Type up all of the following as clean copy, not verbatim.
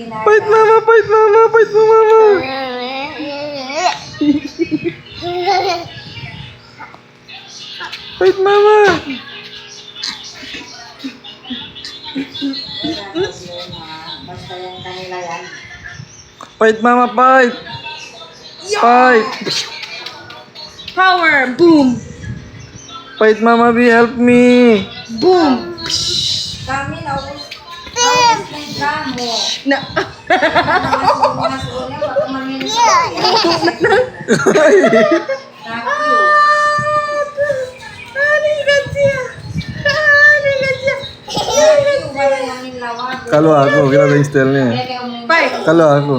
Fight mama, fight mama, fight mo mama. Fight mama. Basta yan kanila yan. Fight mama, fight. Fight. Power! Boom! Fight mama, be help me. Boom! Kami naubos na yung gamo. Na. Mas una, baka mamilis ako. Wala namin lawag. Kalo ako, kita yung style niya. Fight! Kalo ako.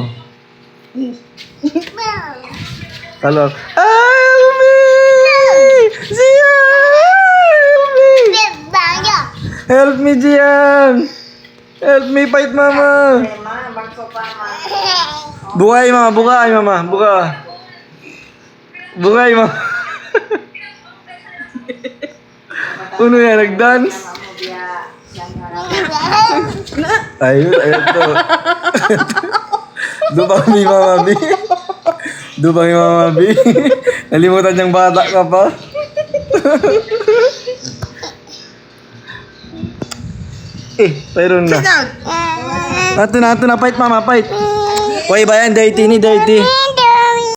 Kalo ako. Ah, help me! Zia! Help me! Help me, Jian! Help me, fight mama! Bukay mama, bukay mama, buka. Bukay mama. Uno yan, nag-dance. Ayun, ayun to. Doon kami mama B. Doon kami mama B. Nalimutan niyang bata ka pa. Mayroon na. Sit down! Nato na, fight mama, fight. Why ba yan? Dirty ni, dirty.